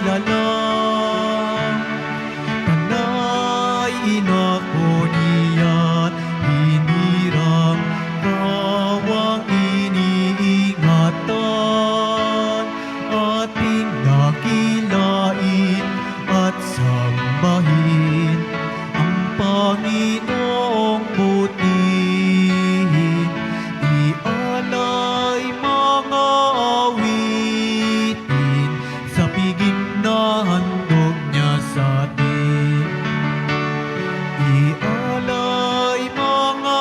kilala. Tanay inako niya't hinirang kawang iniingatan, ating dakilain at sambahin ang Panginoong putihin. Ialay mga awitin sa piging na handog niya sa atin. Ialay mga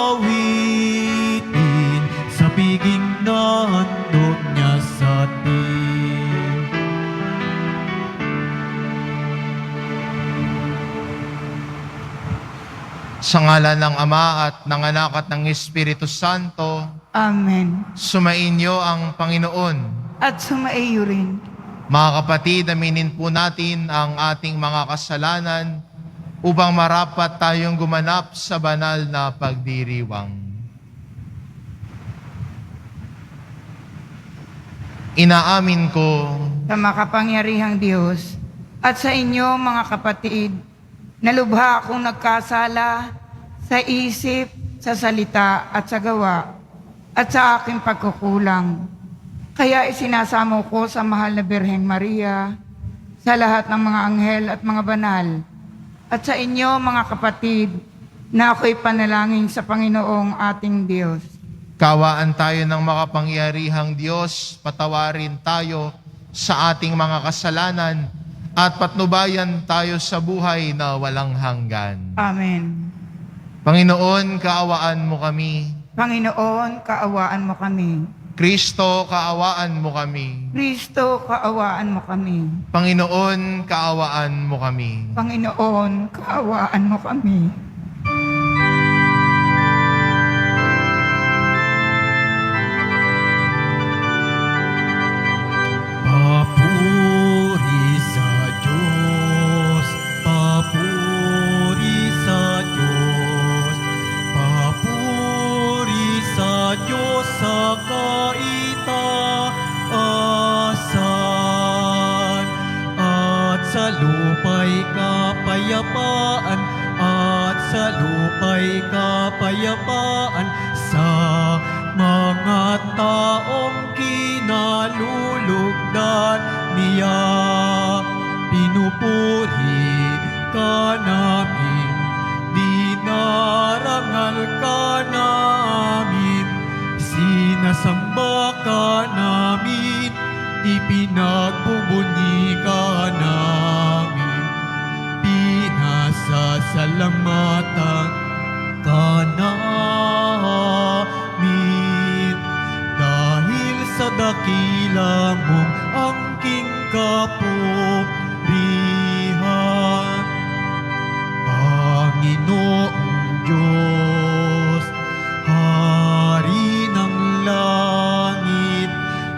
awitin sa piging na handog niya sa atin. Sa ngalan ng Ama at ng Anak at ng Espiritu Santo, Amen. sumainyo ang Panginoon. At sumaiyo rin. Mga kapatid, aminin po natin ang ating mga kasalanan upang marapat tayong gumanap sa banal na pagdiriwang. Inaamin ko Sa makapangyarihang Diyos at sa inyo mga kapatid, na lubha akong nagkasala sa isip, sa salita at sa gawa at sa aking pagkukulang. Kaya isinasamo ko sa mahal na Birheng Maria, sa lahat ng mga anghel at mga banal, at sa inyo mga kapatid, na ako'y panalangin sa Panginoong ating Diyos. kawaan tayo ng makapangyarihang Diyos, patawarin tayo sa ating mga kasalanan at patnubayan tayo sa buhay na walang hanggan. Amen. Panginoon, kaawaan mo kami. Panginoon, kaawaan mo kami. Kristo, kaawaan mo kami. Kristo, kaawaan mo kami. Panginoon, kaawaan mo kami. Panginoon, kaawaan mo kami. Papuri sa Diyos, papuri sa Diyos, papuri sa Diyos sa kaitaasan, at sa lupa'y kapayapaan, at sa lupa'y kapayapaan sa mga taong kinalulugdan niya. Pinupuri ka namin, dinarangal ka namin, sinasamba ka namin, ipinagbubuni ka namin, pinasasalamatan ka namin. Dahil sa dakila mong angking kapurihan, Panginoong Diyos, Hari ng langit,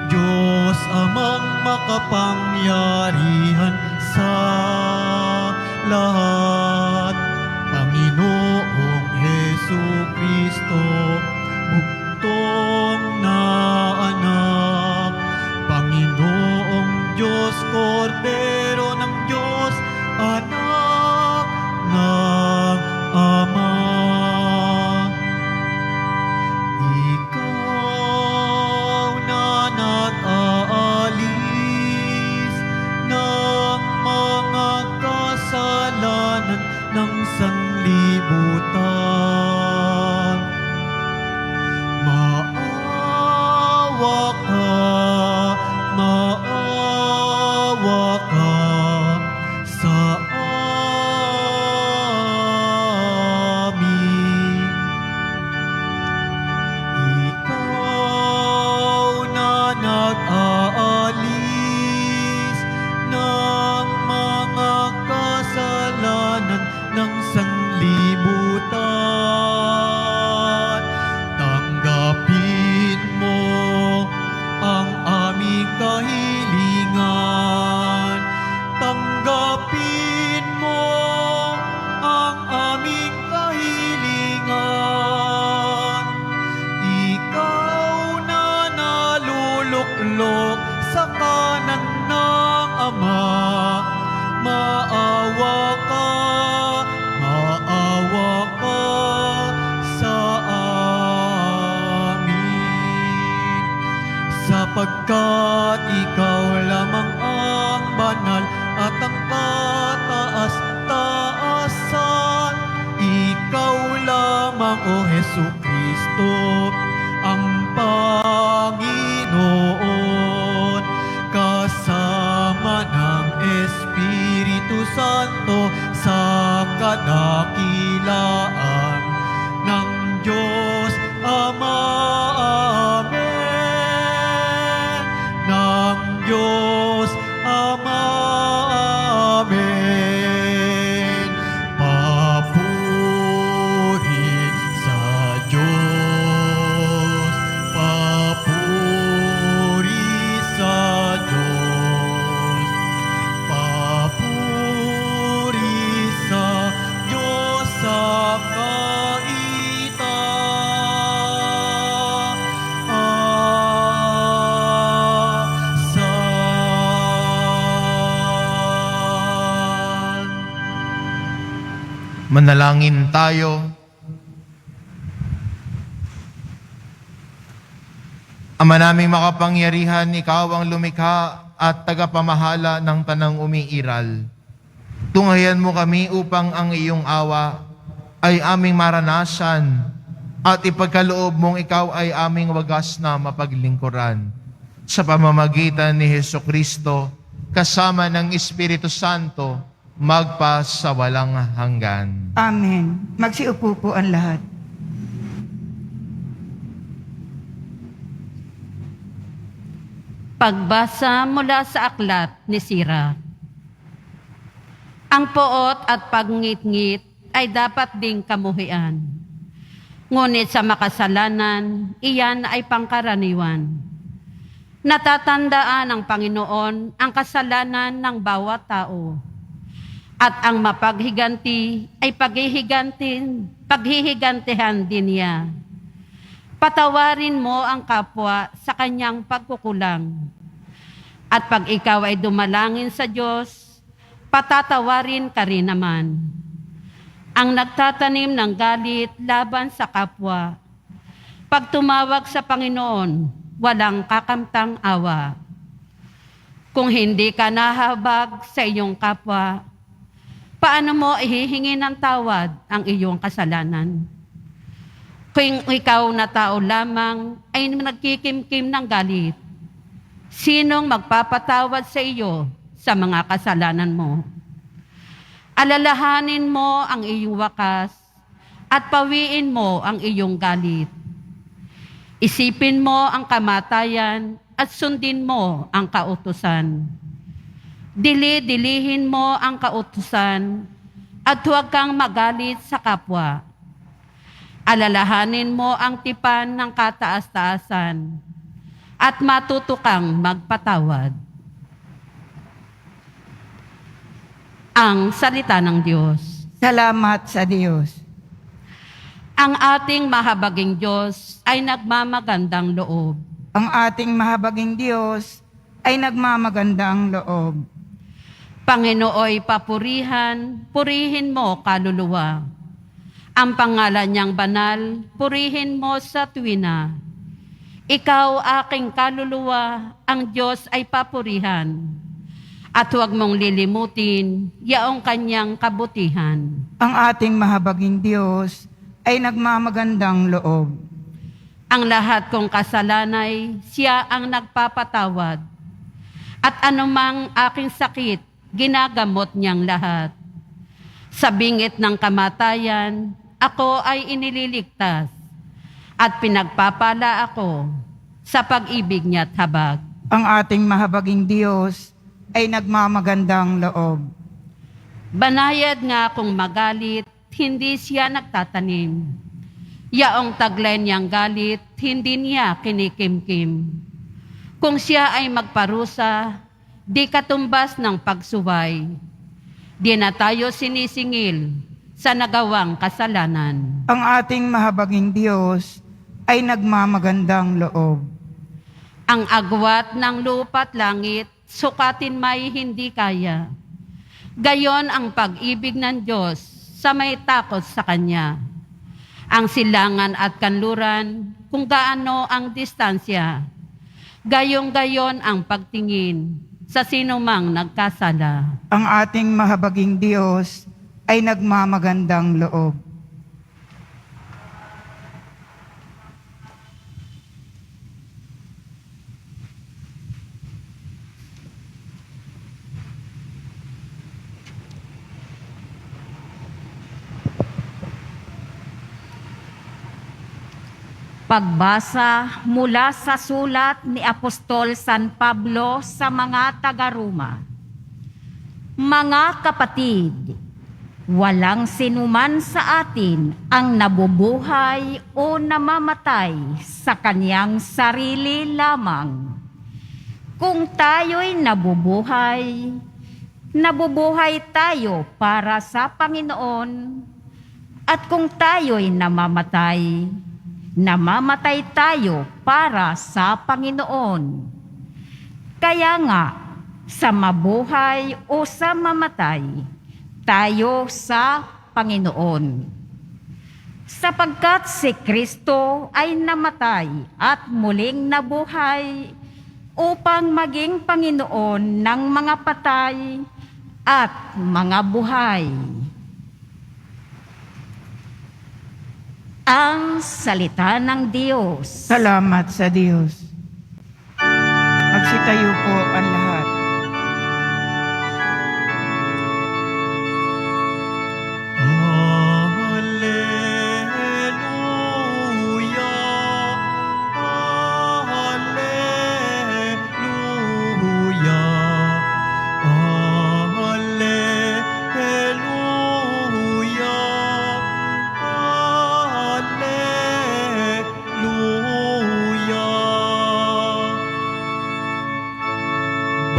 Diyos amang makapangyarihan sa lahat, Panginoong Jesucristo, bugtong na anak, Panginoong Diyos, Kordero ng Diyos, anak ng Ama. Ikaw na nag-aalis ng mga kasalanan ng sanlibutan, maawa ka, maawa ka. Pagkat ikaw lamang ang banal at ang kataas-taasan. Ikaw lamang, O Jesucristo, ang Panginoon, kasama ng Espiritu Santo sa kadakilaan ng Diyos Ama. Amen. Ng Diyos Ama. Amen. Papuri sa Diyos. Papuri sa Diyos. Papuri sa Diyos sa kaitaasan. Manalangin tayo. Ama naming makapangyarihan, ikaw ang lumikha at tagapamahala ng tanang umiiral. Tunghayan mo kami upang ang iyong awa ay aming maranasan at ipagkaloob mong ikaw ay aming wagas na mapaglingkuran. Sa pamamagitan ni Jesucristo, kasama ng Espiritu Santo, magpa sa walang hanggan. Amen. Magsiupo po ang lahat. Pagbasa mula sa aklat ni Sira. Ang poot at pagngit-ngit ay dapat ding kamuhian. Ngunit sa makasalanan, iyan ay pangkaraniwan. Natatandaan ng Panginoon ang kasalanan ng bawat tao. At ang mapaghiganti ay paghihigantihan din niya. Patawarin mo ang kapwa sa kanyang pagkukulang. At pag ikaw ay dumalangin sa Diyos, patatawarin ka rin naman. Ang nagtatanim ng galit laban sa kapwa, pag tumawag sa Panginoon, walang kakamtang awa. Kung hindi ka nahabag sa iyong kapwa, paano mo ihihingi ng tawad ang iyong kasalanan? Kung ikaw na tao lamang ay nagkikimkim ng galit, sinong magpapatawad sa iyo sa mga kasalanan mo? Alalahanin mo ang iyong wakas at pawiin mo ang iyong galit. Isipin mo ang kamatayan at sundin mo ang kautusan. Dili-dilihin mo ang kautusan at huwag kang magalit sa kapwa. Alalahanin mo ang tipan ng kataas-taasan at matuto kang magpatawad. Ang salita ng Diyos. Salamat sa Diyos. Ang ating mahabaging Diyos ay nagmamagandang loob. Ang ating mahabaging Diyos ay nagmamagandang loob. Panginooy papurihan, purihin mo kaluluwa. Ang pangalan niyang banal, purihin mo sa tuwina. Ikaw aking kaluluwa, ang Diyos ay papurihan. At huwag mong lilimutin, yaong kanyang kabutihan. Ang ating mahabaging Diyos ay nagmamagandang loob. Ang lahat kong kasalanay, siya ang nagpapatawad. At anumang aking sakit, ginagamot niyang lahat. Sa bingit ng kamatayan, ako ay inililigtas at pinagpapala ako sa pag-ibig niya't habag. Ang ating mahabaging Diyos ay nagmamagandang loob. Banayad nga kung magalit, hindi siya nagtatanim. Yaong taglay niyang galit, hindi niya kinikimkim. Kung siya ay magparusa, di katumbas ng pagsuway. Di na tayo sinisingil sa nagawang kasalanan. Ang ating mahabaging Diyos ay nagmamagandang loob. Ang agwat ng lupa't langit, sukatin may hindi kaya. Gayon ang pag-ibig ng Diyos sa may takot sa Kanya. Ang silangan at kanluran, kung gaano ang distansya, Gayong-gayon ang pagtingin sa sinumang nagkasala. Ang ating mahabaging Diyos ay nagmamagandang loob. Pagbasa mula sa sulat ni Apostol San Pablo sa mga taga-Roma. Mga kapatid, walang sinuman sa atin ang nabubuhay o namamatay sa kanyang sarili lamang. Kung tayo'y nabubuhay, nabubuhay tayo para sa Panginoon. At kung tayo'y namamatay, namamatay tayo para sa Panginoon. Kaya nga, sa mabuhay o sa mamatay, tayo sa Panginoon. Sapagkat si Kristo ay namatay at muling nabuhay upang maging Panginoon ng mga patay at mga buhay. Ang salita ng Diyos. Salamat sa Diyos. Magsitayo po ang lahat. Hallelujah, hallelujah, hallelujah.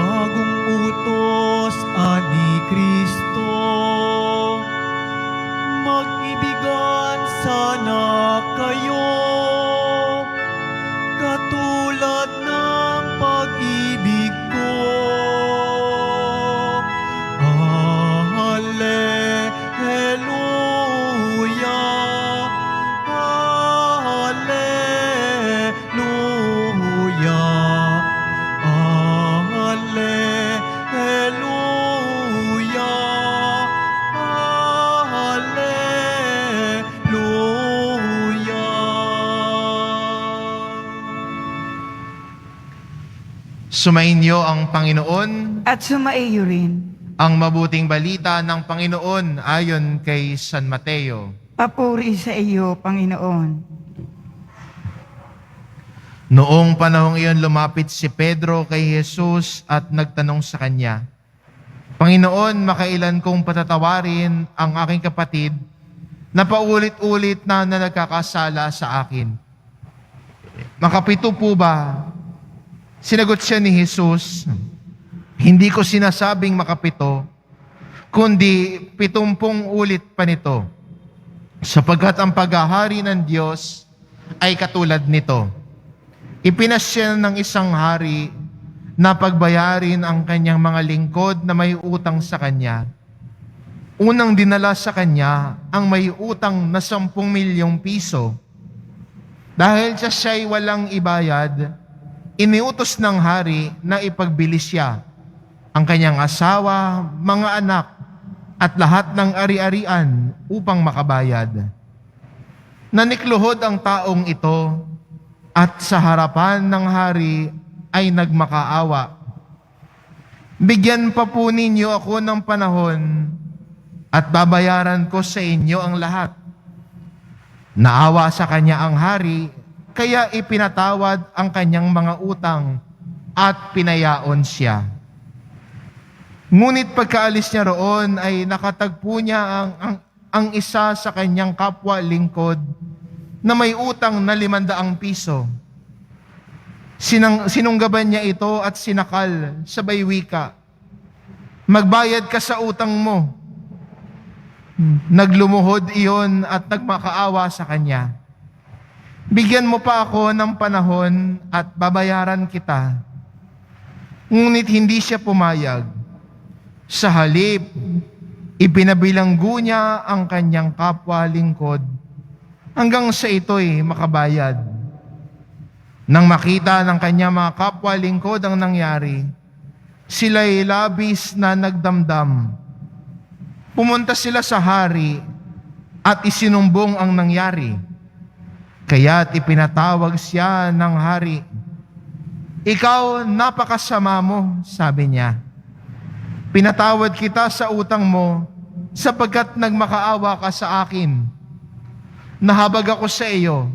Bagong utos ani Kristo, mag-ibigan sana kayo, katulad ng pag-ibig ko. Hallelujah, hallelujah, hallelujah, hallelujah. Sumainyo ang Panginoon. At sumaiyo rin. Ang mabuting balita ng Panginoon ayon kay San Mateo. Papuri sa iyo, Panginoon. Noong panahong iyon lumapit si Pedro kay Jesus at nagtanong sa kanya, Panginoon, makailan kong patatawarin ang aking kapatid na paulit-ulit na nagkakasala sa akin? Makapito po ba? Sinagot siya ni Jesus, hindi ko sinasabing makapito, kundi 70 ulit pa nito, sapagkat ang paghahari ng Diyos ay katulad nito. Ipinasya ng isang hari na pagbayarin ang kanyang mga lingkod na may utang sa kanya. Unang dinala sa kanya ang may utang na 10 milyong piso. Dahil siya'y walang ibayad, iniutos ng hari na ipagbili siya ang kanyang asawa, mga anak, at lahat ng ari-arian upang makabayad. Nanikluhod ang taong ito at sa harapan ng hari ay nagmakaawa. Bigyan pa po ninyo ako ng panahon at babayaran ko sa inyo ang lahat. Naawa sa kanya ang hari, kaya ipinatawad ang kanyang mga utang at pinayaon siya. Ngunit pagkaalis niya roon ay nakatagpo niya ang isa sa kanyang kapwa lingkod na may utang na 500 piso. Sinunggaban niya ito at sinakal, sabay wika, magbayad ka sa utang mo. Naglumuhod iyon at nagmakaawa sa kanya. Bigyan mo pa ako ng panahon at babayaran kita. Ngunit hindi siya pumayag. Sa halip, ipinabilanggo niya ang kanyang kapwa lingkod hanggang sa ito'y makabayad. Nang makita ng kanyang mga kapwa lingkod ang nangyari, sila'y labis na nagdamdam. Pumunta sila sa hari at isinumbong ang nangyari. Kaya't ipinatawag siya ng hari. Ikaw, napakasama mo, sabi niya. Pinatawad kita sa utang mo sapagkat nagmakaawa ka sa akin. Nahabag ako sa iyo.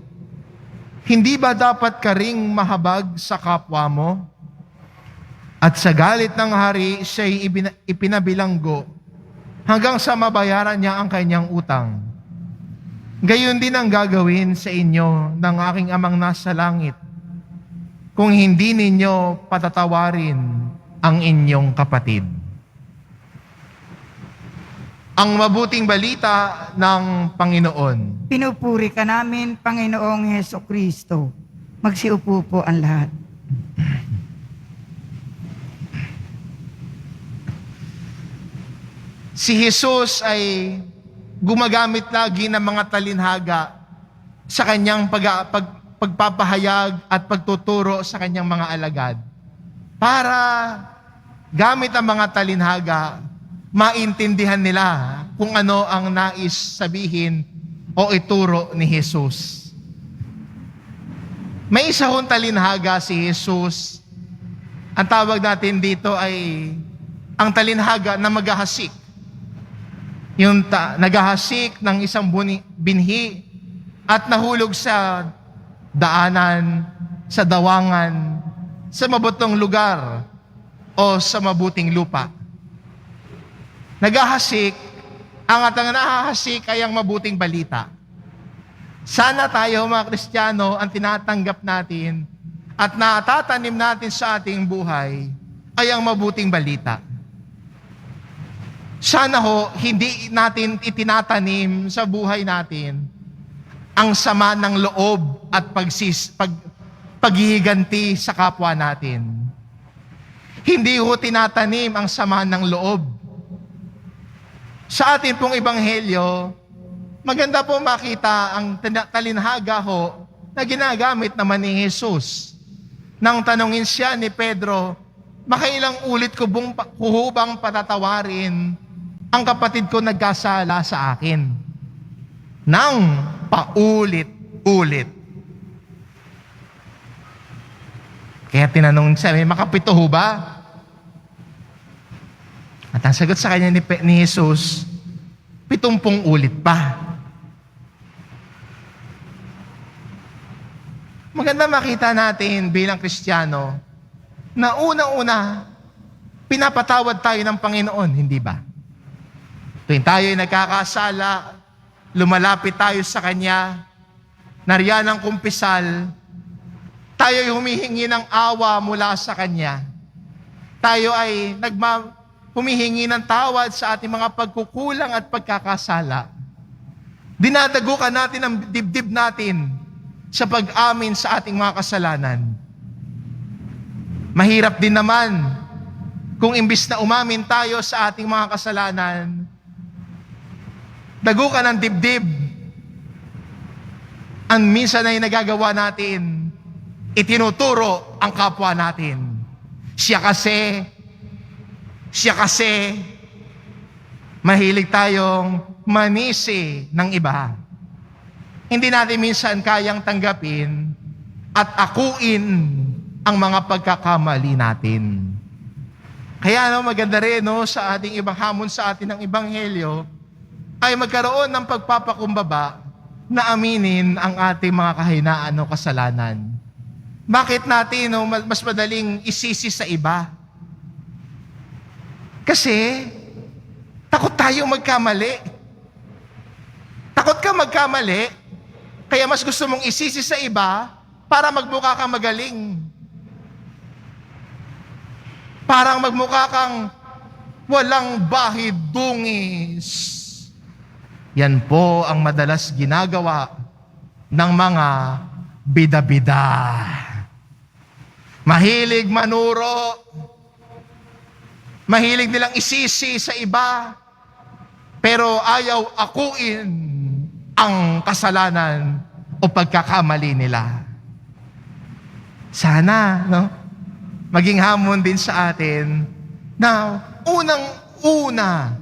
Hindi ba dapat ka ring mahabag sa kapwa mo? At sa galit ng hari, siya'y ipinabilanggo hanggang sa mabayaran niya ang kanyang utang. Gayon din ang gagawin sa inyo ng aking amang nasa langit kung hindi ninyo patatawarin ang inyong kapatid. Ang mabuting balita ng Panginoon. Pinupuri ka namin, Panginoong Heso Kristo. Magsiupo po ang lahat. Si Jesus ay gumagamit lagi ng mga talinhaga sa kanyang pagpapahayag at pagtuturo sa kanyang mga alagad para gamit ang mga talinhaga maintindihan nila kung ano ang nais sabihin o ituro ni Jesus. May isa hong talinhaga si Jesus. Ang tawag natin dito ay ang talinhaga na maghahasik. Yung naghahasik ng isang binhi at nahulog sa daanan, sa dawangan, sa mabutong lugar o sa mabuting lupa. Naghahasik, ang nahahasik ay ang mabuting balita. Sana tayo mga Kristiyano, ang tinatanggap natin at natatanim natin sa ating buhay ay ang mabuting balita. Sana ho, hindi natin itinatanim sa buhay natin ang sama ng loob at paghihiganti sa kapwa natin. Hindi ho tinatanim ang sama ng loob. Sa atin pong ebanghelyo, maganda po makita ang talinhaga ho na ginagamit naman ni Jesus. Nang tanungin siya ni Pedro, makailang ulit ko bang patatawarin ang kapatid ko nagkasala sa akin? Nang paulit-ulit. Kaya tinanong siya, makapito ho ba? At ang sagot sa kanya ni Jesus, 70 ulit pa. Maganda makita natin bilang Kristiyano na unang-una, pinapatawad tayo ng Panginoon, hindi ba? Tuwing tayo ay nagkakasala, lumalapit tayo sa Kanya, nariyan ang kumpisal, tayo ay humihingi ng awa mula sa Kanya. Tayo ay humihingi ng tawad sa ating mga pagkukulang at pagkakasala. Dinadagukan natin ang dibdib natin sa pag-amin sa ating mga kasalanan. Mahirap din naman kung imbis na umamin tayo sa ating mga kasalanan, dagukan ang dibdib. Ang minsan ay nagagawa natin, itinuturo ang kapwa natin. Siya kasi, mahilig tayong manisi ng iba. Hindi natin minsan kayang tanggapin at akuin ang mga pagkakamali natin. Kaya maganda rin sa ating ibang hamon sa atin ng Ebanghelyo ay magkaroon ng pagpapakumbaba na aminin ang ating mga kahinaan o kasalanan. Bakit natin mas madaling isisi sa iba? Kasi takot tayo magkamali. Takot ka magkamali, kaya mas gusto mong isisi sa iba para magmukha kang magaling. Parang magmukha kang walang bahid dungis. Yan po ang madalas ginagawa ng mga bida-bida. Mahilig manuro, mahilig nilang isisi sa iba, pero ayaw akuin ang kasalanan o pagkakamali nila. Sana, no? Maging hamon din sa atin na unang-una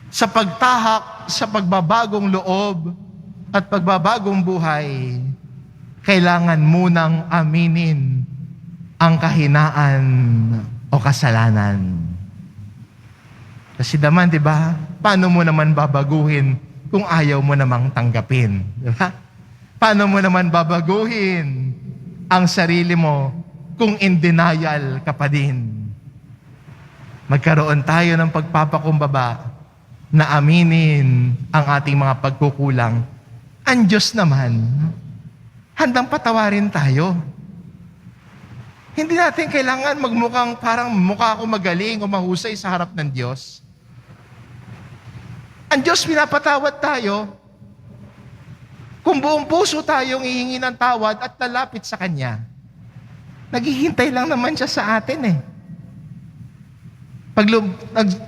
sa pagtahak sa pagbabagong loob at pagbabagong buhay, kailangan munang aminin ang kahinaan o kasalanan. Kasi naman, di ba? Paano mo naman babaguhin kung ayaw mo namang tanggapin? Di ba? Paano mo naman babaguhin ang sarili mo kung in denial ka pa din? Magkaroon tayo ng pagpapakumbaba na aminin ang ating mga pagkukulang. Ang Diyos naman, handang patawarin tayo. Hindi natin kailangan magmukhang parang mukha ako magaling o mahusay sa harap ng Diyos. Ang Diyos pinapatawad tayo kung buong puso tayong ihingi ng tawad at lalapit sa Kanya. Naghihintay lang naman siya sa atin eh. Pag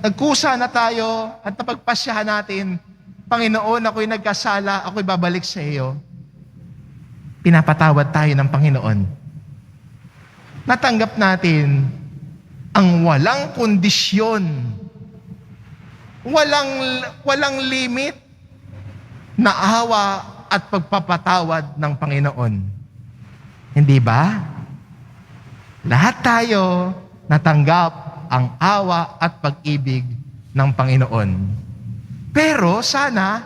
nagkusa na tayo at napagpasyahan natin, Panginoon, ako'y nagkasala, ako'y babalik sa iyo. Pinapatawad tayo ng Panginoon. Natanggap natin ang walang kondisyon, walang limit na awa at pagpapatawad ng Panginoon. Hindi ba? Lahat tayo natanggap ang awa at pag-ibig ng Panginoon. Pero sana,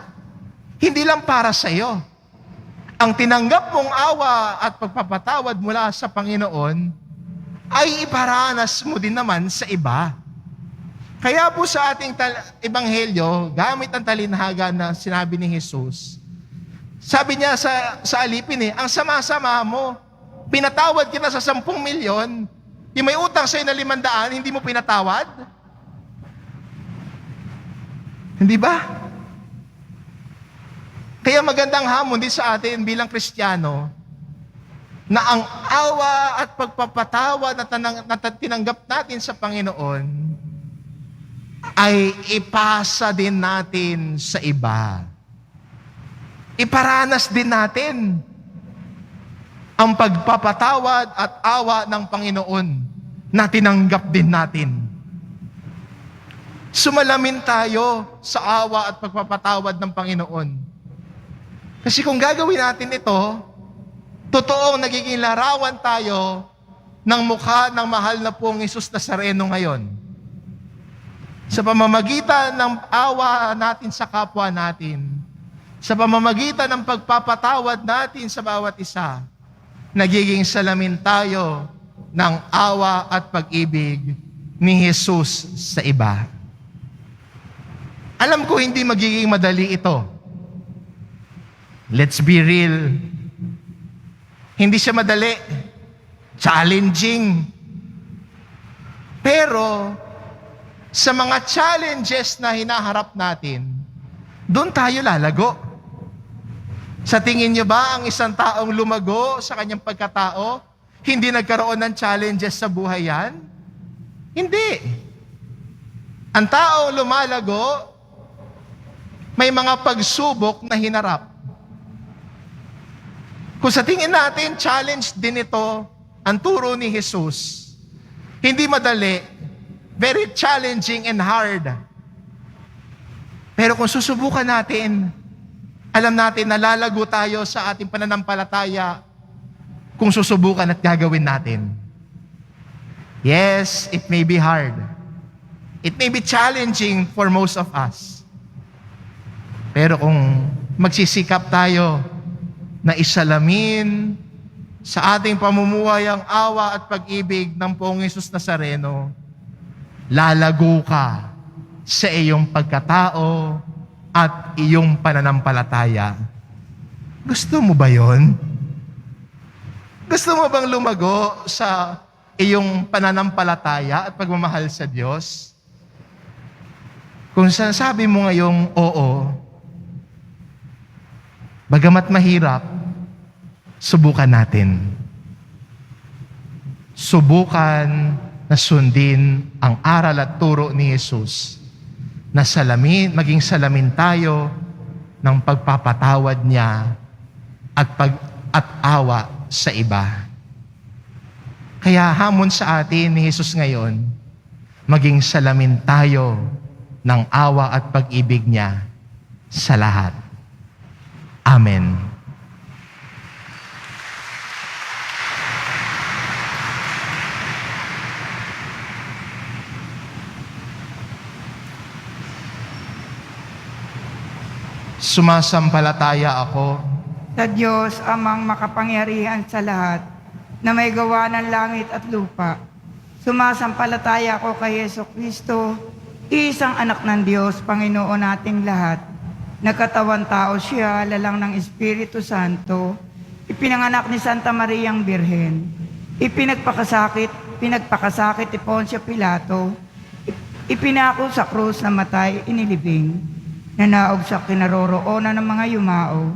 hindi lang para sa iyo. Ang tinanggap mong awa at pagpapatawad mula sa Panginoon ay iparanas mo din naman sa iba. Kaya po sa ating ebanghelyo, gamit ang talinhaga na sinabi ni Jesus, sabi niya sa alipin ang sama-sama mo, pinatawad kita sa 10 milyon, yung may utang sa'yo na 500, hindi mo pinatawad? Hindi ba? Kaya magandang hamon din sa atin bilang Kristiyano na ang awa at pagpapatawa na tinanggap natin sa Panginoon ay ipasa din natin sa iba. Iparanas din natin ang pagpapatawad at awa ng Panginoon na tinanggap din natin. Sumalamin tayo sa awa at pagpapatawad ng Panginoon. Kasi kung gagawin natin ito, totoong nagiging larawan tayo ng mukha ng mahal na pong Jesus Nazareno ngayon. Sa pamamagitan ng awa natin sa kapwa natin, sa pamamagitan ng pagpapatawad natin sa bawat isa, nagiging salamin tayo ng awa at pag-ibig ni Jesus sa iba. Alam ko hindi magiging madali ito. Let's be real. Hindi siya madali. Challenging. Pero, sa mga challenges na hinaharap natin, doon tayo lalago. Sa tingin niyo ba ang isang taong lumago sa kanyang pagkatao, hindi nagkaroon ng challenges sa buhay yan? Hindi. Ang taong lumalago, may mga pagsubok na hinarap. Kung sa tingin natin, challenge din ito ang turo ni Jesus. Hindi madali, very challenging and hard. Pero kung susubukan natin, alam natin na lalago tayo sa ating pananampalataya kung susubukan at gagawin natin. Yes, it may be hard. It may be challenging for most of us. Pero kung magsisikap tayo na isalamin sa ating pamumuhay ang awa at pag-ibig ng Poong Jesus Nazareno, lalago ka sa iyong pagkatao at iyong pananampalataya. Gusto mo ba yon? Gusto mo bang lumago sa iyong pananampalataya at pagmamahal sa Diyos? Kung sinasabi mo ngayong oo, bagamat mahirap, subukan natin. Subukan na sundin ang aral at turo ni Jesus na maging salamin tayo ng pagpapatawad niya at awa sa iba. Kaya hamon sa atin ni Jesus ngayon, maging salamin tayo ng awa at pag-ibig niya sa lahat. Amen. Sumasampalataya ako Sa Diyos, amang makapangyarihan sa lahat, na may gawa ng langit at lupa. Sumasampalataya ako kay Yesu Kristo, isang anak ng Diyos, Panginoon nating lahat. Nagkatawan tao siya, lalang ng Espiritu Santo, ipinanganak ni Santa Mariang Birhen, pinagpakasakit ni Poncio Pilato, ipinako sa krus na matay, inilibing, nanaog sa kinaroroonan ng mga yumao,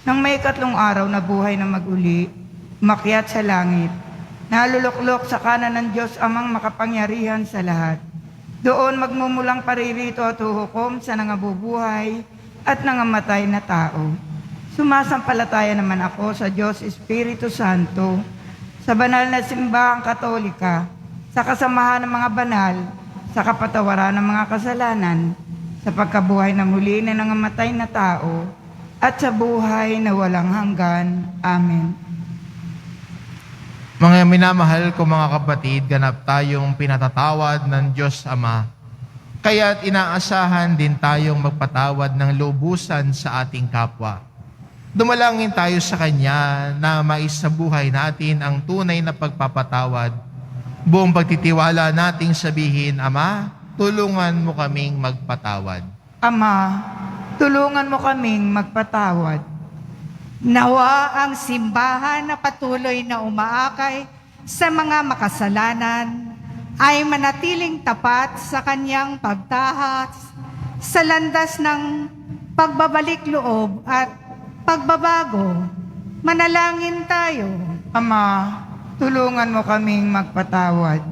nang may 3 araw na buhay na maguli, umakyat sa langit, naluluklok sa kanan ng Diyos amang makapangyarihan sa lahat. Doon magmumulang paririto at huhukom sa nangabubuhay at nangamatay na tao. Sumasampalataya naman ako sa Diyos Espiritu Santo, sa banal na simbahang katolika, sa kasamahan ng mga banal, sa kapatawaran ng mga kasalanan, sa pagkabuhay na muli na nangamatay na tao, at sa buhay na walang hanggan. Amen. Mga minamahal ko mga kapatid, ganap tayong pinatatawad ng Diyos Ama. Kaya't inaasahan din tayong magpatawad ng lubusan sa ating kapwa. Dumalangin tayo sa Kanya na maisabuhay natin ang tunay na pagpapatawad. Buong pagtitiwala nating sabihin, Ama, tulungan mo kaming magpatawad. Ama, tulungan mo kaming magpatawad. Nawa ang simbahan na patuloy na umaakay sa mga makasalanan ay manatiling tapat sa kanyang pagtahas sa landas ng pagbabalik loob at pagbabago. Manalangin tayo. Ama, tulungan mo kaming magpatawad.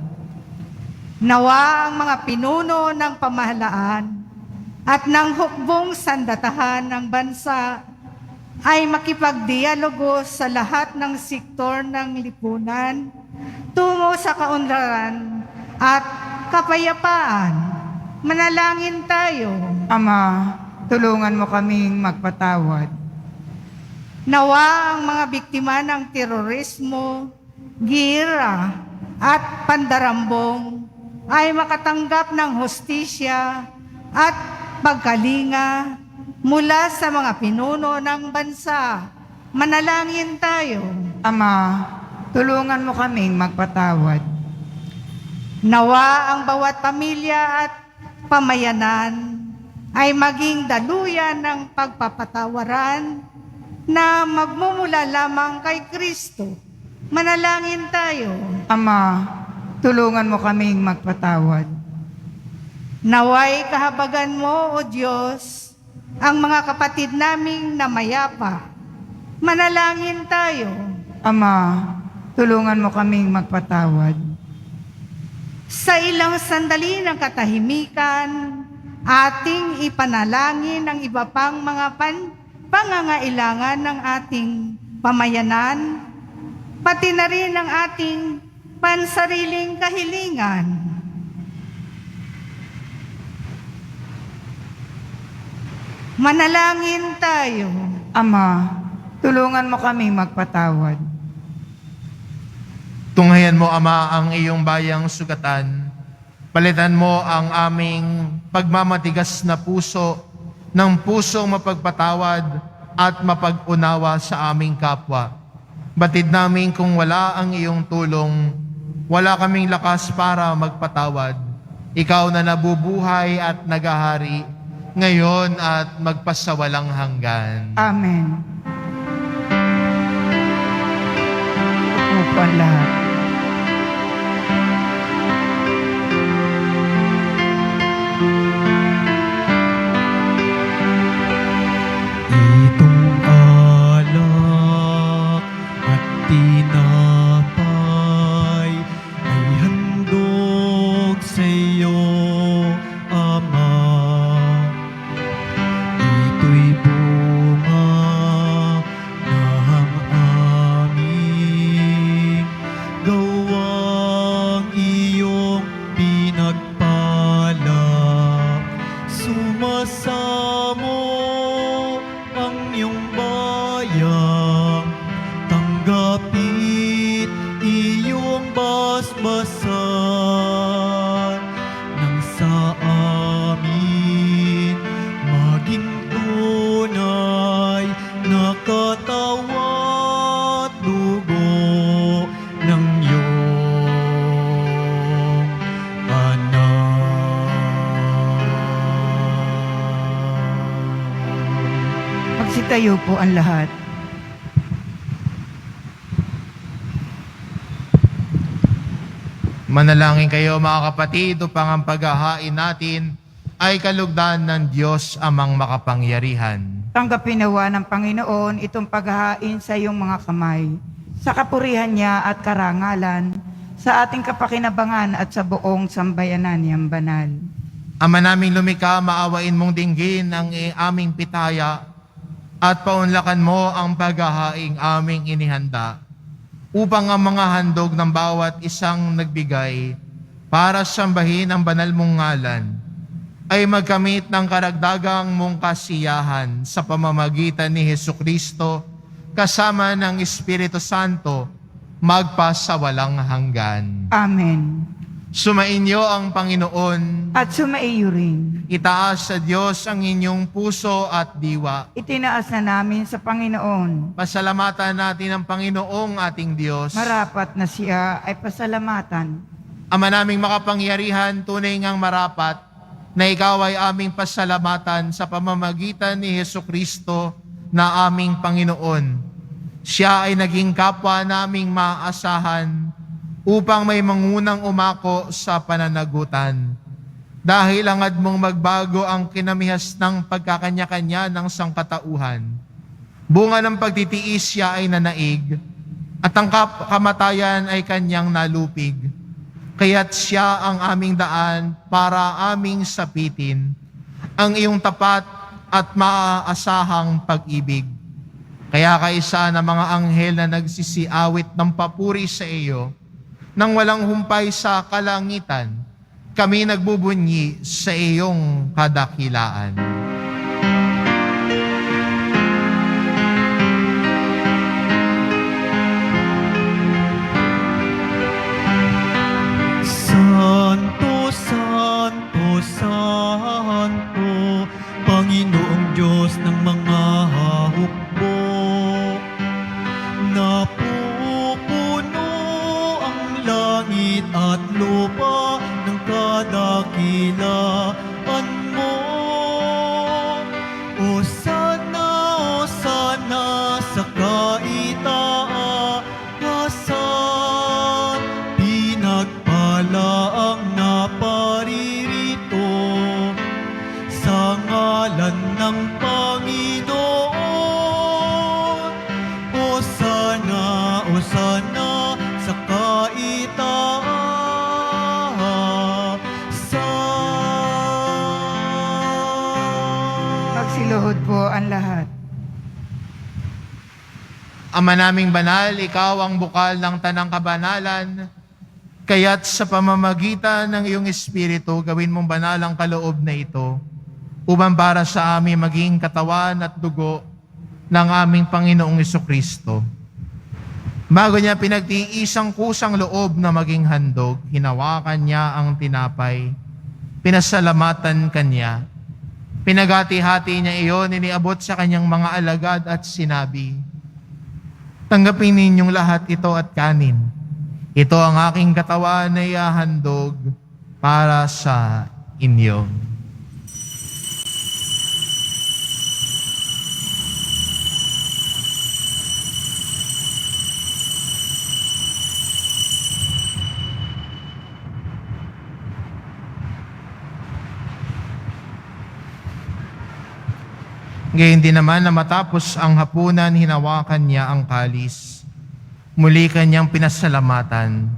Nawa ang mga pinuno ng pamahalaan at ng hukbong sandatahan ng bansa ay makipagdialogo sa lahat ng sektor ng lipunan tungo sa kaunlaran at kapayapaan. Manalangin tayo. Ama, tulungan mo kaming magpatawad. Nawa ang mga biktima ng terorismo, gira at pandarambong ay makatanggap ng hustisya at pagkalinga mula sa mga pinuno ng bansa. Manalangin tayo. Ama, tulungan mo kaming magpatawad. Nawa ang bawat pamilya at pamayanan ay maging daluyan ng pagpapatawaran na magmumula lamang kay Kristo. Manalangin tayo. Ama, tulungan mo kaming magpatawad. Naway kahabagan mo, O Diyos, ang mga kapatid naming namayapa. Manalangin tayo. Ama, tulungan mo kaming magpatawad. Sa ilang sandali ng katahimikan, ating ipanalangin ang iba pang mga pangangailangan ng ating pamayanan, pati na rin ang ating pansariling kahilingan. Manalangin tayo. Ama, tulungan mo kaming magpatawad. Tunghayan mo, Ama, ang iyong bayang sugatan. Palitan mo ang aming pagmamatigas na puso ng pusong mapagpatawad at mapag-unawa sa aming kapwa. Batid namin kung wala ang iyong tulong, wala kaming lakas para magpatawad. Ikaw na nabubuhay at nagahari, ngayon at magpasawalang hanggan. Amen. Upo ang lahat. Itong alak at tinapay ay handog sa iyo, Ama. Ito'y bunga ng aming sumasamo ang iyong bayan, tanggapit iyong basbasan, nang sa amin maging tunay na katawan at dugo ng iyong anak. Magsitayo po ang lahat. Manalangin kayo mga kapatid upang ang paghahain natin ay kalugdan ng Diyos amang makapangyarihan. Tanggapin nawa ng Panginoon itong paghahain sa iyong mga kamay, sa kapurihan niya at karangalan, sa ating kapakinabangan at sa buong sambayanan niyang banal. Ama naming lumikha, maawain mong dinggin ang aming pitaya at paunlakan mo ang paghahaing aming inihanda upang ang mga handog ng bawat isang nagbigay para sambahin ang banal mong ngalan ay magkamit ng karagdagang mong kasiyahan sa pamamagitan ni Hesukristo kasama ng Espiritu Santo magpasawalang hanggan. Amen. Sumainyo ang Panginoon. At sumaiyo rin. Itaas sa Diyos ang inyong puso at diwa. Itinaas na namin sa Panginoon. Pasalamatan natin ang Panginoong ating Diyos. Marapat na siya ay pasalamatan. Ama naming makapangyarihan, tunay ngang marapat na ikaw ay aming pasalamatan sa pamamagitan ni Hesukristo na aming Panginoon. Siya ay naging kapwa naming maasahan upang may mangunang umako sa pananagutan. Dahil hangad mong magbago ang kinamihas ng pagkakanya-kanya ng sangkatauhan. Bunga ng pagtitiis siya ay nanaig, at ang kamatayan ay kanyang nalupig. Kaya't siya ang aming daan para aming sapitin, ang iyong tapat at maaasahang pag-ibig. Kaya kaisa ng mga anghel na nagsisiawit ng papuri sa iyo, nang walang humpay sa kalangitan, kami nagbubunyi sa iyong kadakilaan. Santo, Santo, Santo, Panginoong Diyos ng mga hukbo, napupuno ang langit at lupa ng kadakilaan mo. O sana sa kaitaasan, pinagpala ang naparirito sa ngalan ng Panginoon. O sana sa kaitaasan. Magsiluhod po ang lahat. Ama naming banal, ikaw ang bukal ng tanang kabanalan, kaya't sa pamamagitan ng iyong Espiritu, gawin mong banal ang kaloob na ito, upang para sa amin maging katawan at dugo ng aming Panginoong Jesucristo. Bago niya pinagtiisang kusang loob na maging handog, hinawakan niya ang tinapay, pinasalamatan kanya, pinagati-hati niya iyon, iniabot sa kanyang mga alagad at sinabi, tanggapin ninyong lahat ito at kanin. Ito ang aking katawan na ihahandog para sa inyo. Gayon din naman na matapos ang hapunan, hinawakan niya ang kalis. Muli kanyang pinasalamatan.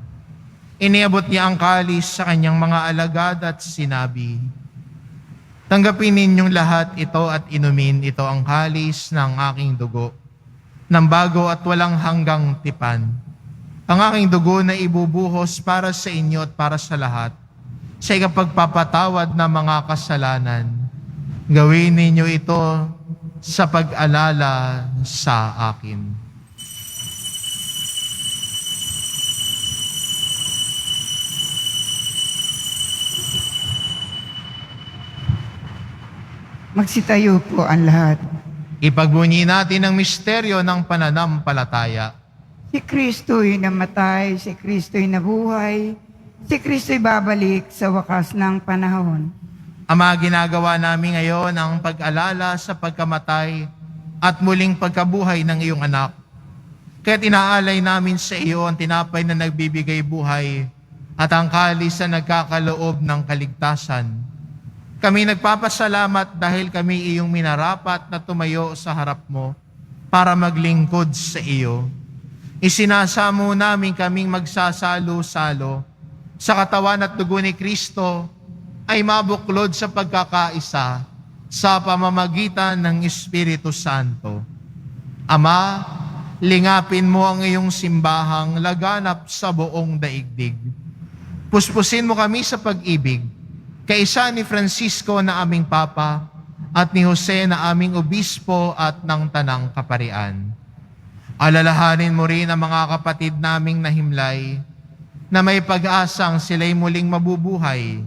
Iniabot niya ang kalis sa kanyang mga alagad at sinabi, tanggapin ninyong lahat ito at inumin, ito ang kalis ng aking dugo, ng bago at walang hanggang tipan. Ang aking dugo na ibubuhos para sa inyo at para sa lahat, sa ikapagpapatawad ng mga kasalanan. Gawin ninyo ito sa pag-alala sa akin. Magsitayo po ang lahat. Ipagbunyi natin ang misteryo ng pananampalataya. Si Kristo'y namatay, si Kristo'y nabuhay, si Kristo'y babalik sa wakas ng panahon. Ama, ginagawa namin ngayon ang pag-alala sa pagkamatay at muling pagkabuhay ng iyong anak. Kaya inaalay namin sa iyo ang tinapay na nagbibigay buhay at ang kalis na nagkakaloob ng kaligtasan. Kami nagpapasalamat dahil kami iyong minarapat na tumayo sa harap mo para maglingkod sa iyo. Isinasamo namin kaming magsasalo-salo sa katawan at dugo ni Kristo ay mabuklod sa pagkakaisa sa pamamagitan ng Espiritu Santo. Ama, lingapin mo ang iyong simbahang laganap sa buong daigdig. Puspusin mo kami sa pag-ibig, kaisa ni Francisco na aming Papa at ni Jose na aming Obispo at ng Tanang Kaparian. Alalahanin mo rin ang mga kapatid naming nahimlay na may pag-asang sila'y muling mabubuhay.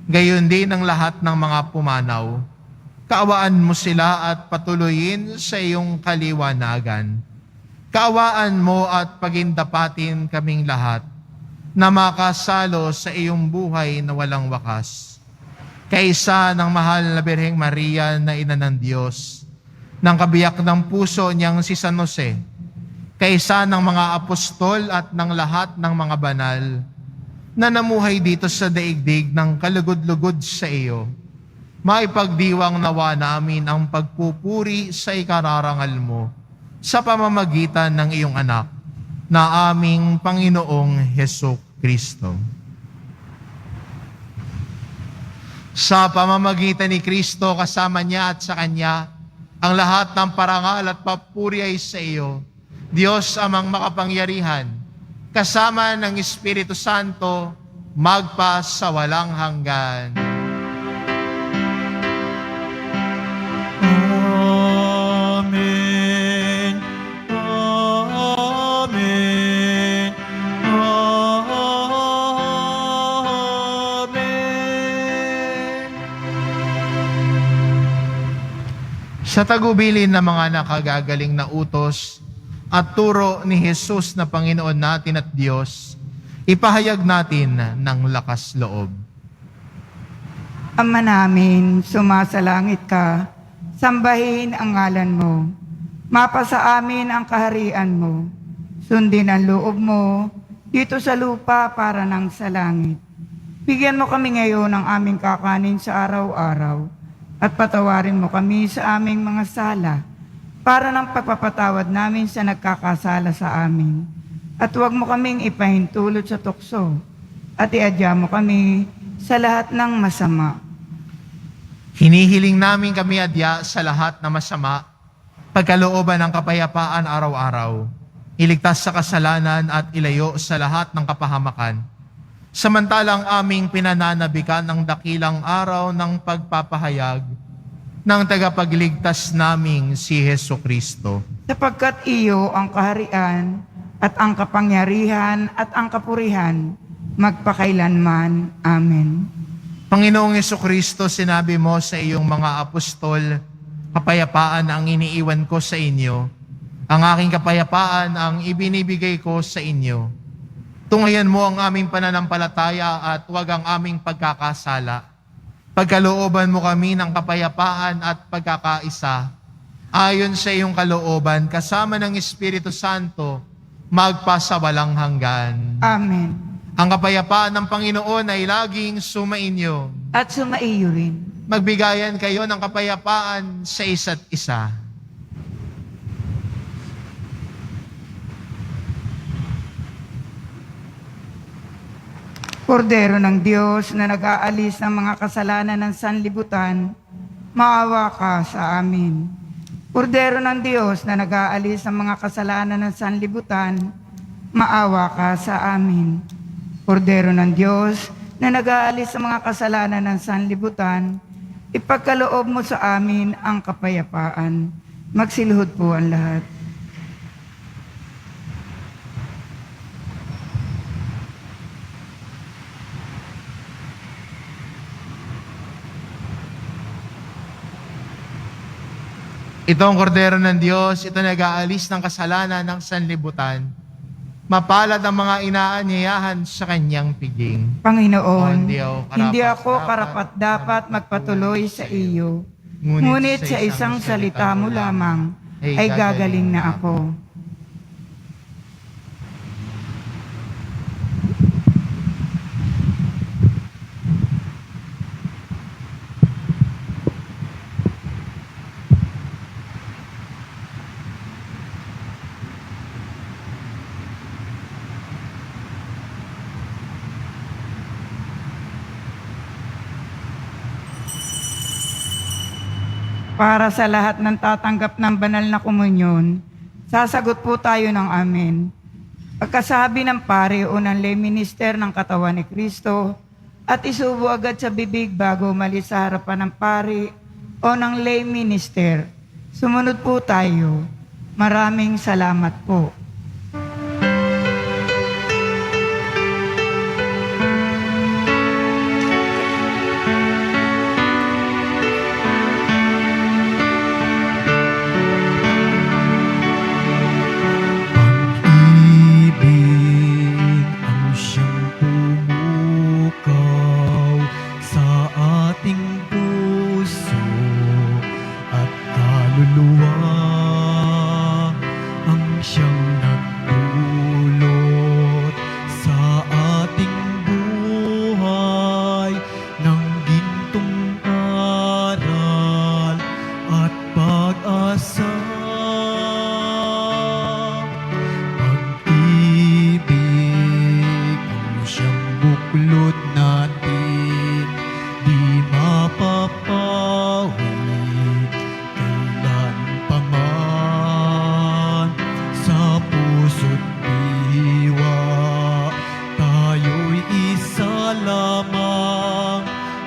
Gayon din ang lahat ng mga pumanaw. Kaawaan mo sila at patuloyin sa iyong kaliwanagan. Kaawaan mo at pagindapatin kaming lahat na makasalo sa iyong buhay na walang wakas. Kaisa ng mahal na Birheng Maria na Ina ng Diyos, ng kabiyak ng puso niyang si San Jose, kaisa ng mga apostol at ng lahat ng mga banal na namuhay dito sa daigdig ng kalugod-lugod sa iyo, maipagdiwang nawa namin ang pagpupuri sa ikararangal mo sa pamamagitan ng iyong anak na aming Panginoong Hesus Kristo. Sa pamamagitan ni Kristo, kasama niya at sa Kanya, ang lahat ng parangal at papuri ay sa iyo, Diyos amang makapangyarihan, kasama ng Espiritu Santo, magpa sa walang hanggan. Amen. Amen. Amen. Sa tagubilin ng mga nakagagaling na utos at turo ni Jesus na Panginoon natin at Diyos, ipahayag natin ng lakas loob. Ama namin, sumasalangit ka, sambahin ang ngalan mo. Mapasa amin ang kaharian mo. Sundin ang loob mo dito sa lupa para ng sa langit. Bigyan mo kami ngayon ng aming kakanin sa araw-araw at patawarin mo kami sa aming mga sala para ng pagpapatawad namin sa nagkakasala sa amin. At huwag mo kaming ipahintulot sa tukso at iadya mo kami sa lahat ng masama. Hinihiling namin kami adya sa lahat na masama, pagkalooban ng kapayapaan araw-araw, iligtas sa kasalanan at ilayo sa lahat ng kapahamakan. Samantalang aming pinananabikan ang dakilang araw ng pagpapahayag ng tagapagligtas naming si Hesus Kristo. Sapagkat iyo ang kaharian at ang kapangyarihan at ang kapurihan magpakailanman. Amen. Panginoong Hesus Kristo, sinabi mo sa iyong mga apostol, kapayapaan ang iniiwan ko sa inyo. Ang aking kapayapaan ang ibinibigay ko sa inyo. Tunghayan mo ang aming pananampalataya at huwag ang aming pagkakasala. Pagkalooban mo kami ng kapayapaan at pagkakaisa. Ayon sa iyong kalooban, kasama ng Espiritu Santo, magpasawalang hanggan. Amen. Ang kapayapaan ng Panginoon ay laging sumainyo. At sumaiyo rin. Magbigayan kayo ng kapayapaan sa isa't isa. Kordero ng Diyos na nag-aalis ng mga kasalanan ng sanlibutan, maawa ka sa amin. Kordero ng Diyos na nag-aalis ng mga kasalanan ng sanlibutan, maawa ka sa amin. Kordero ng Diyos na nag-aalis ng mga kasalanan ng sanlibutan, ipagkaloob mo sa amin ang kapayapaan. Magsiluhod po ang lahat. Ito ang kordero ng Diyos, ito nag-aalis ng kasalanan ng sanlibutan. Mapalad ang mga inaanyayahan sa kanyang piging. Panginoon, O, hindi ako karapat-dapat magpatuloy sa iyo. Ngunit sa isang salita mo lamang ay gagaling na ako. Para sa lahat ng tatanggap ng banal na komunyon, sasagot po tayo ng amen. Pagkasabi ng pare o ng lay minister ng katawan ni Kristo, at isubo agad sa bibig bago umalis sa harapan ng pare o ng lay minister. Sumunod po tayo. Maraming salamat po. Pag-ibig ang siyang pumukaw sa ating puso at kaluluwa, ang siyang nagdulot sa ating buhay ng gintong aral at pag-asa. Pag-ibig ang siyang buklod natin, di mapapawid kailan pa man. Sa puso't diwa tayo'y isa lamang,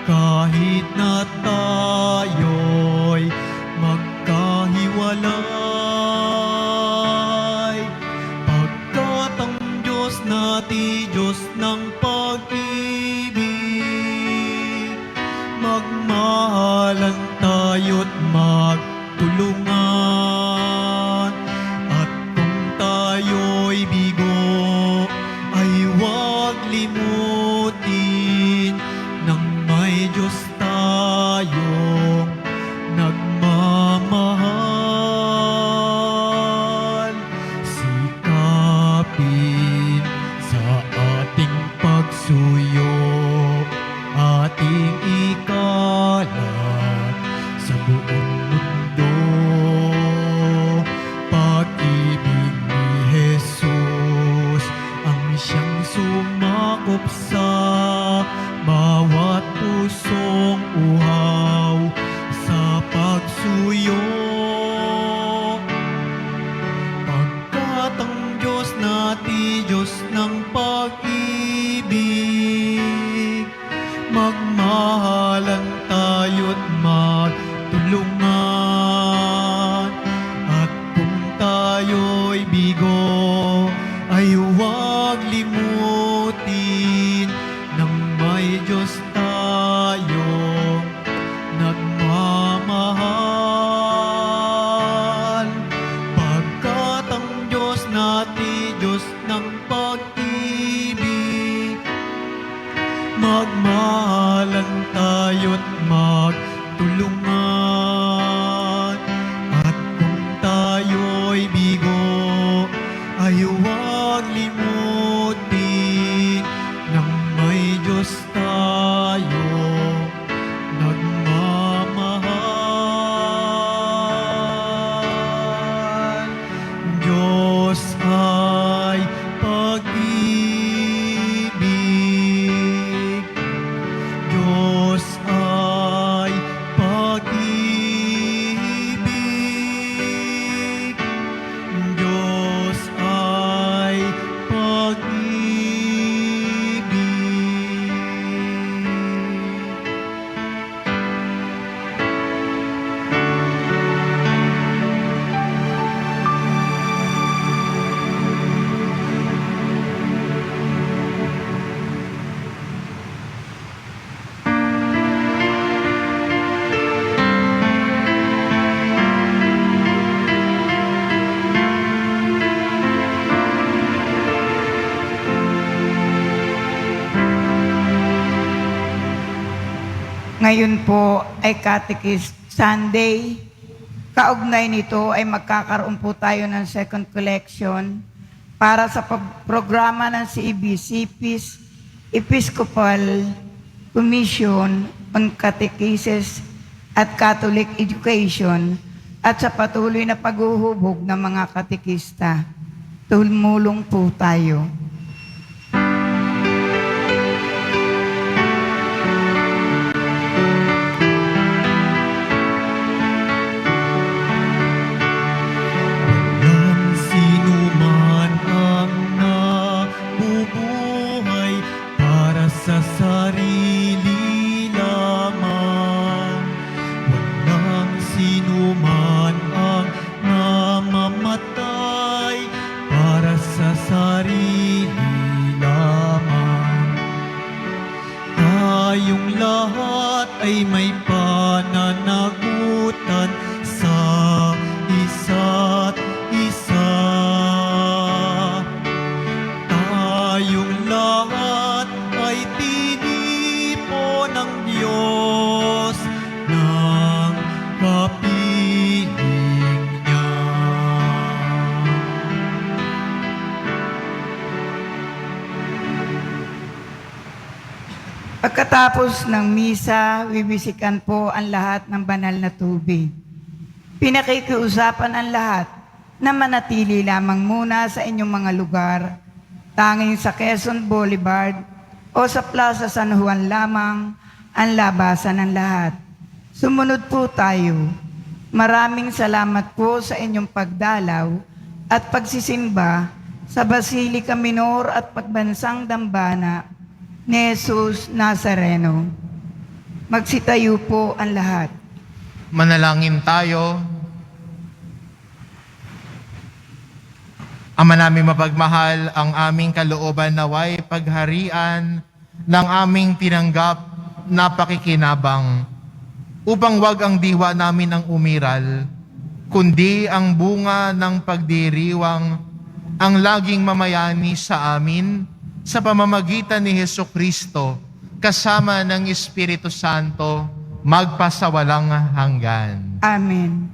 kahit na tayo'y magkahiwalay. Pagkat ang Diyos natin, Diyos ng pag-ibig, magmahalan tayo't magtulungan. At kung tayo'y bigo, ay huwag limutin nang may Diyos tayong nagmamahal. Sikapin sa ating pagsuyo, ating ikalat sa buong mundo. Pag-ibig ni Jesus ang siyang sumakop sa bawat pusong uhaw sa pagsuyo. Pagkat ang Diyos natin, Diyos ng pag-ibig, magmahalan tayo't magtulungan. At kung tayo'y bigo, ay huwag limutin nang may Diyos tayong nagmamahal. Pagkat ang Diyos natin, Diyos ng pag-ibig, magmahalan tayo't magtulungan. At kung tayo'y bigo, ay huwag limutin nang may Diyos tayong nagmamahal. Diyos ay pag-ibig. Diyos ay pag-ibig. Ngayon po ay Catechist Sunday. Kaugnay nito ay magkakaroon po tayo ng second collection para sa programa ng CEBCP's Episcopal Commission on Catechesis at Catholic Education at sa patuloy na paghuhubog ng mga katekista. Tumulong po tayo. Walang sino man ang nabubuhay para sa sarili lamang. Walang sino man ang namamatay para sa sarili lamang. Tayong lahat ay may pananagutan sa isa't isa. Tayong lahat ay tinipo ng Diyos ng kapiling niya. Pagkatapos ng misa, bibisikan po ang lahat ng banal na tubig. Pinakikiusapan ang lahat na manatili lamang muna sa inyong mga lugar, tanging sa Quezon Boulevard o sa Plaza San Juan lamang ang labasan ng lahat. Sumunod po tayo. Maraming salamat po sa inyong pagdalaw at pagsisimba sa Basilica Minor at Pagbansang Dambana ni Jesus Nazareno. Magsitayo po ang lahat. Manalangin tayo. Ama naming mapagmahal, ang aming kalooban naway pagharian ng aming tinanggap na pakikinabang upang wag ang diwa namin ang umiral, kundi ang bunga ng pagdiriwang ang laging mamayani sa amin sa pamamagitan ni Hesukristo kasama ng Espiritu Santo magpasawalang hanggan. Amen.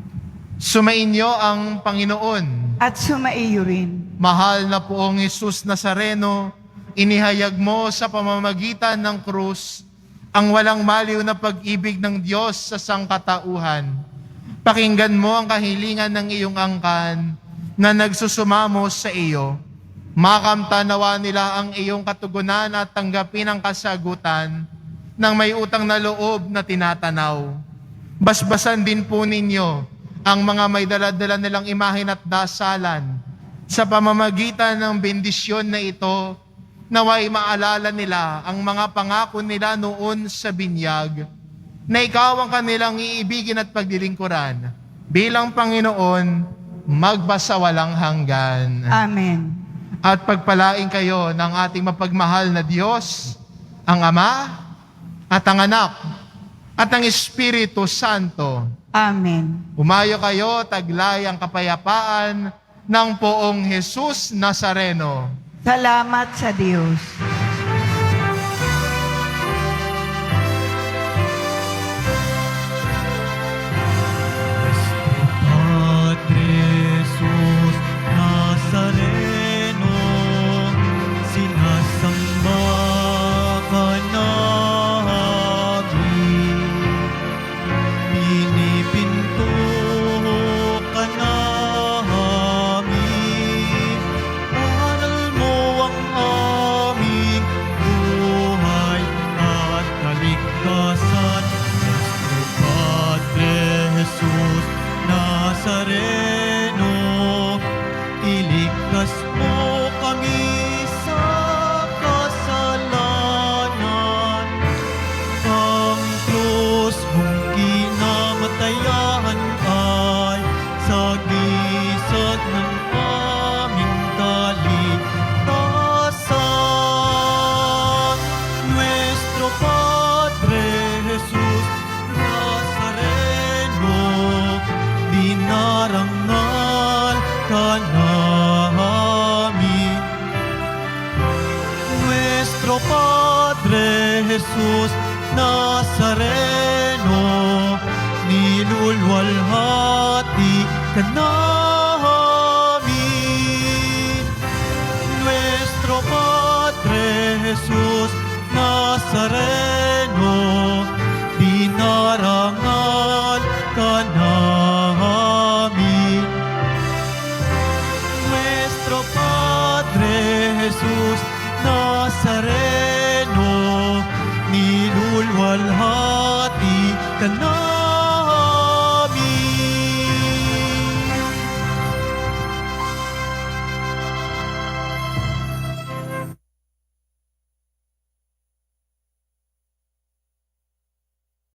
Sumainyo ang Panginoon. At sumaiyo rin. Mahal na poong Jesus Nazareno, inihayag mo sa pamamagitan ng krus ang walang maliw na pag-ibig ng Diyos sa sangkatauhan. Pakinggan mo ang kahilingan ng iyong angkan na nagsusumamo sa iyo. Makamtanawa nila ang iyong katugunan at tanggapin ang kasagutan ng may utang na loob na tinatanaw. Basbasan din po ninyo ang mga may daladala nilang imahen at dasalan sa pamamagitan ng bendisyon na ito, naway maalala nila ang mga pangako nila noon sa binyag na ikaw ang kanilang iibigin at pagdilingkuran bilang Panginoon magpasawalang hanggan. Amen. At pagpalain kayo ng ating mapagmahal na Diyos, ang Ama at ang Anak at ang Espiritu Santo. Amen. Umayo kayo, taglay ang kapayapaan ng poong Jesus Nazareno. Salamat sa Diyos. Padre Jesus Nazareno, sinasamba ka namin, pinipinto ka namin, aral mo ang aming buhay at kaligtasan. Nuestro Padre Jesus Nazareno, iligtas mo kami sa kasalanan. Ang krus mong kinamatayan ay sagisag ng aming kaligtasan. Nuestro Padre Jesus Nazareno, dinarangal ka namin. Nuestro Padre Jesus Nazareno, ka namin. Nuestro Padre Jesus Nazareno, dinarangal ka namin. Nuestro Padre Jesus Nazareno, nilulwalhati ka namin.